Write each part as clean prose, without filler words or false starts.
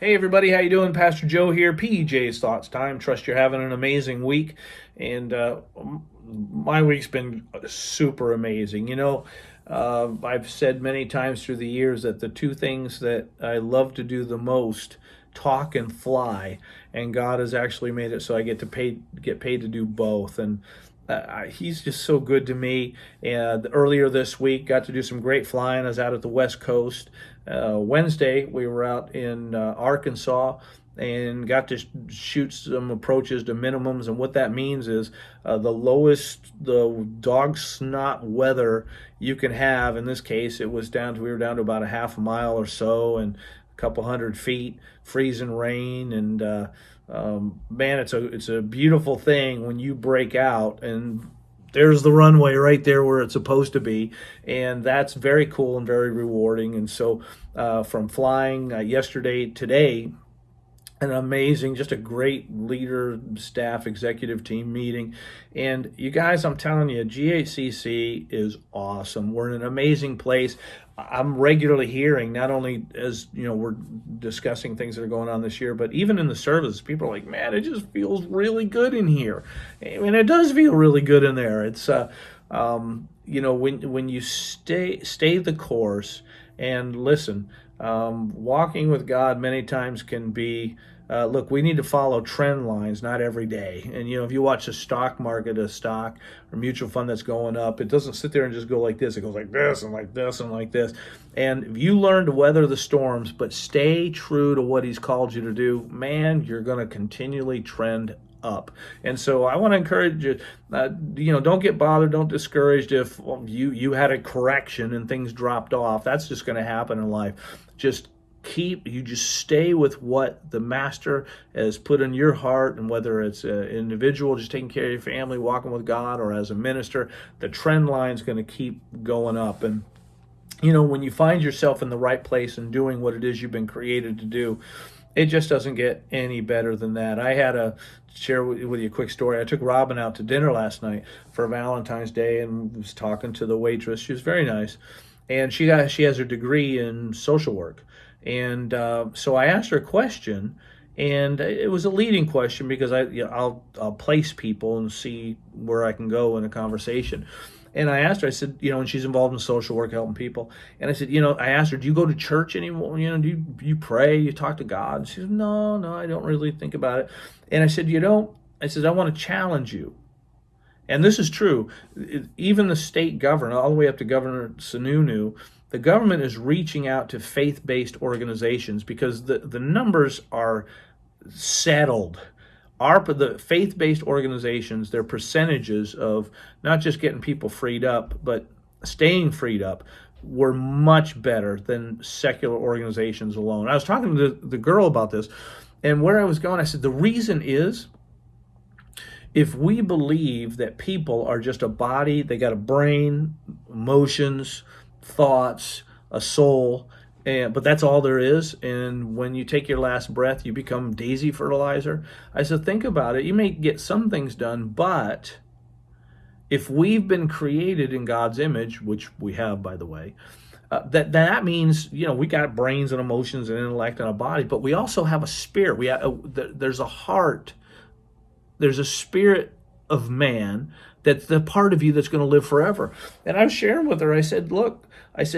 Hey everybody, how you doing? Pastor Joe here, PJ's Thoughts Time. Trust you're having an amazing week, and my week's been super amazing. I've said many times through the years that the two things that I love to do the most, talk and fly, and God has actually made it so I get paid to do both, and he's just so good to me. And earlier this week, got to do some great flying. I was out at the West Coast. Wednesday, we were out in Arkansas and got to shoot some approaches to minimums. And what that means is the dog snot weather you can have. In this case, we were down to about a half a mile or so and a couple 100 feet, freezing rain, and man, it's a beautiful thing when you break out and there's the runway right there where it's supposed to be, and that's very cool and very rewarding. And so, from flying yesterday, today, an amazing, just a great leader, staff, executive team meeting. And you guys, I'm telling you, GHCC is awesome. We're in an amazing place. I'm regularly hearing, not only as we're discussing things that are going on this year, but even in the service, people are like, man, it just feels really good in here. I mean, it does feel really good in there. It's when you stay the course and listen. Walking with God many times can be, look, we need to follow trend lines, not every day. And, if you watch the stock market, a stock or mutual fund that's going up, it doesn't sit there and just go like this. It goes like this and like this and like this. And if you learn to weather the storms, but stay true to what he's called you to do, man, you're going to continually trend up. And so I want to encourage you, don't get bothered, don't discouraged if you had a correction and things dropped off. That's just going to happen in life. Just stay with what the master has put in your heart, and whether it's an individual just taking care of your family, walking with God, or as a minister, the trend line is going to keep going up. And when you find yourself in the right place and doing what it is you've been created to do, it just doesn't get any better than that. I had to share with you a quick story. I took Robin out to dinner last night for Valentine's Day and was talking to the waitress. She was very nice, and she has her degree in social work. And so I asked her a question, and it was a leading question because I'll place people and see where I can go in a conversation. And I asked her, I said, and she's involved in social work, helping people. And I said, I asked her, do you go to church anymore? Do you pray? You talk to God? And she said, no, I don't really think about it. And I said, you don't? I said, I want to challenge you. And this is true. Even the state governor, all the way up to Governor Sununu, the government is reaching out to faith-based organizations because the numbers are settled. The faith-based organizations, their percentages of not just getting people freed up, but staying freed up, were much better than secular organizations alone. I was talking to the girl about this, and where I was going, I said, the reason is, if we believe that people are just a body, they got a brain, emotions, thoughts, a soul, but that's all there is, and when you take your last breath, you become daisy fertilizer. I said, think about it. You may get some things done, but if we've been created in God's image, which we have, by the way, that means, we got brains and emotions and intellect and a body, but we also have a spirit. There's a heart. There's a spirit of man that's the part of you that's going to live forever. And I was sharing with her, I said, look, if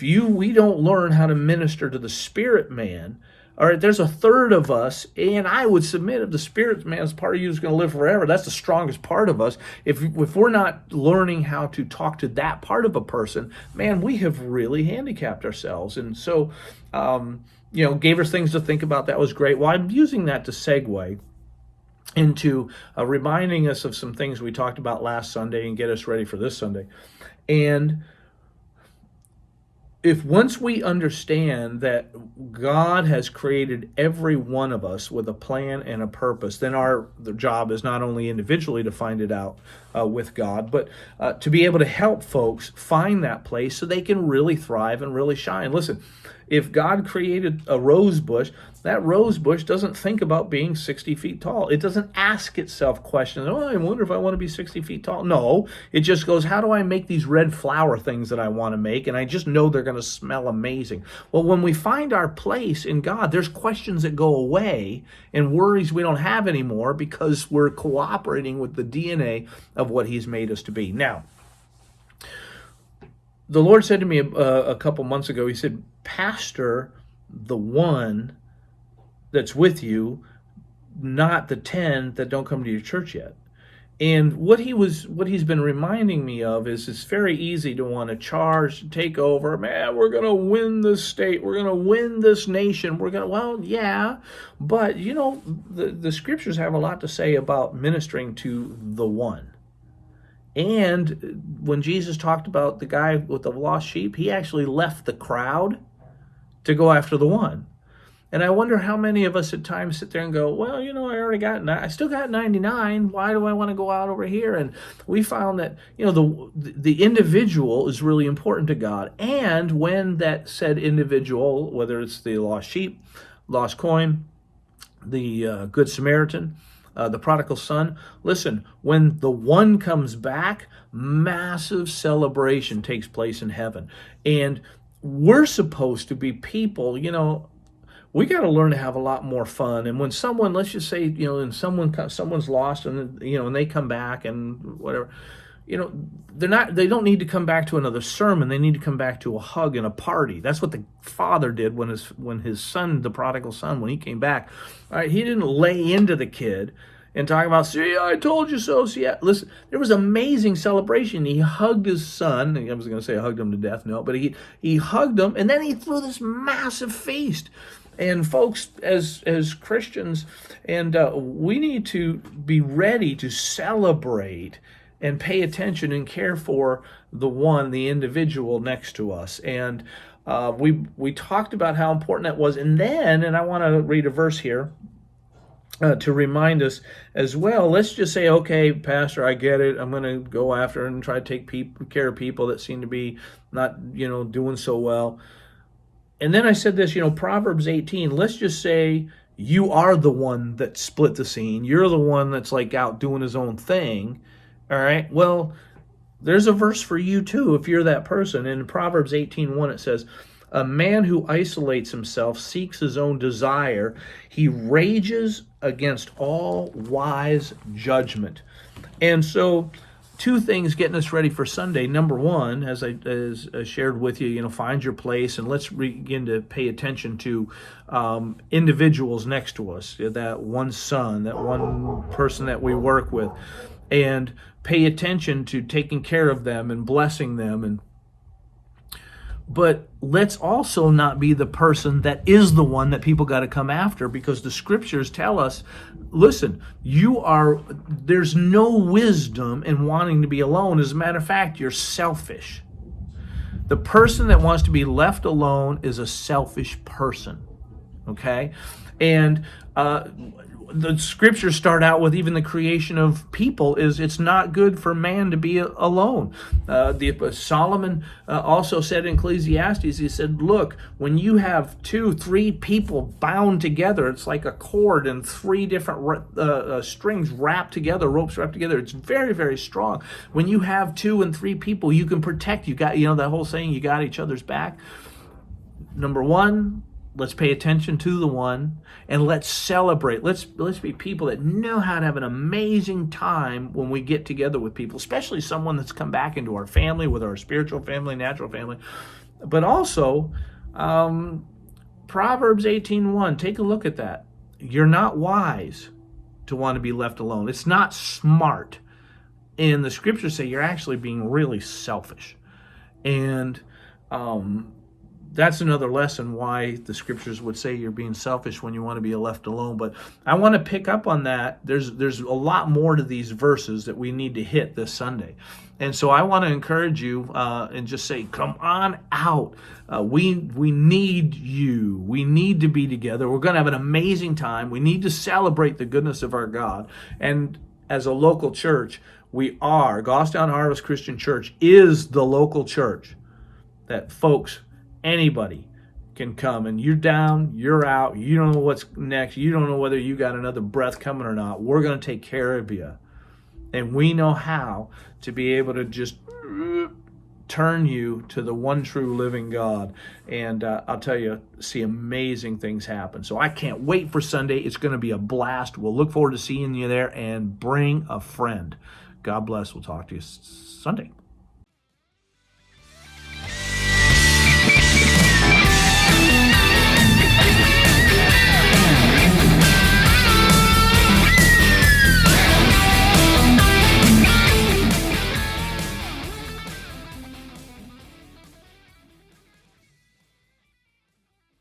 we don't learn how to minister to the spirit man, all right, there's a third of us, and I would submit if the spirit man's part of you is going to live forever, that's the strongest part of us. If we're not learning how to talk to that part of a person, man, we have really handicapped ourselves. And so, gave us things to think about. That was great. Well, I'm using that to segue into reminding us of some things we talked about last Sunday and get us ready for this Sunday. And if once we understand that God has created every one of us with a plan and a purpose, then the job is not only individually to find it out with God, but to be able to help folks find that place so they can really thrive and really shine. Listen, If God created a rose bush, that rose bush doesn't think about being 60 feet tall. It doesn't ask itself questions. Oh, I wonder if I want to be 60 feet tall. No, it just goes, how do I make these red flower things that I want to make? And I just know they're going to smell amazing. Well, when we find our place in God, there's questions that go away and worries we don't have anymore because we're cooperating with the DNA of what He's made us to be. Now, the Lord said to me a couple months ago, He said, pastor the one that's with you, not the 10 that don't come to your church yet. And what he's been reminding me of is it's very easy to want to charge, to take over. Man, we're going to win this state. We're going to win this nation. Well, yeah, but the scriptures have a lot to say about ministering to the one. And when Jesus talked about the guy with the lost sheep, He actually left the crowd to go after the one. And I wonder how many of us at times sit there and go, well, I still got 99. Why do I want to go out over here? And we found that, the individual is really important to God. And when that said individual, whether it's the lost sheep, lost coin, the Good Samaritan, the prodigal son, listen, when the one comes back, massive celebration takes place in heaven. And we're supposed to be people, we got to learn to have a lot more fun. And when someone, let's just say, and someone's lost and, and they come back and whatever, they don't need to come back to another sermon. They need to come back to a hug and a party. That's what the father did when his son, the prodigal son, when he came back. All right, he didn't lay into the kid and talk about, see, I told you so. See, listen, there was amazing celebration. He hugged his son. I was going to say I hugged him to death. No, but he hugged him, and then he threw this massive feast. And folks, as Christians, and we need to be ready to celebrate and pay attention and care for the individual next to us. And we talked about how important that was. And I want to read a verse here to remind us as well. Let's just say, okay, Pastor, I get it. I'm going to go after and try to take care of people that seem to be not, doing so well. And then I said this, Proverbs 18, let's just say you are the one that split the scene. You're the one that's like out doing his own thing. All right. Well, there's a verse for you too, if you're that person. In Proverbs 18:1, it says, a man who isolates himself seeks his own desire. He rages against all wise judgment. And so, two things getting us ready for Sunday. Number one, as I shared with you, find your place, and let's begin to pay attention to individuals next to us, that one son, that one person that we work with, and pay attention to taking care of them and blessing them. But let's also not be the person that is the one that people got to come after, because the scriptures tell us, listen, there's no wisdom in wanting to be alone. As a matter of fact, you're selfish. The person that wants to be left alone is a selfish person, okay? And the scriptures start out with even the creation of people is it's not good for man to be alone. Solomon also said in Ecclesiastes, he said, look, when you have 2-3 people bound together, it's like a cord and 3 different strings wrapped together, ropes wrapped together. It's very, very strong. When you have 2 and 3 people, you can protect. You got, that whole saying, you got each other's back. Number one, let's pay attention to the one, and let's celebrate. Let's be people that know how to have an amazing time when we get together with people, especially someone that's come back into our family, whether our spiritual family, natural family. But also, Proverbs 18:1, take a look at that. You're not wise to want to be left alone. It's not smart. And the scriptures say you're actually being really selfish. And that's another lesson why the scriptures would say you're being selfish when you want to be left alone. But I want to pick up on that. There's a lot more to these verses that we need to hit this Sunday. And so I want to encourage you and just say, come on out. We need you. We need to be together. We're going to have an amazing time. We need to celebrate the goodness of our God. And as a local church, Goffstown Harvest Christian Church is the local church that folks, anybody can come and you're down, you're out, you don't know what's next, you don't know whether you got another breath coming or not, we're going to take care of you. And we know how to be able to just turn you to the one true living God. And I'll tell you, see amazing things happen. So I can't wait for Sunday. It's going to be a blast. We'll look forward to seeing you there, and bring a friend. God bless. We'll talk to you Sunday.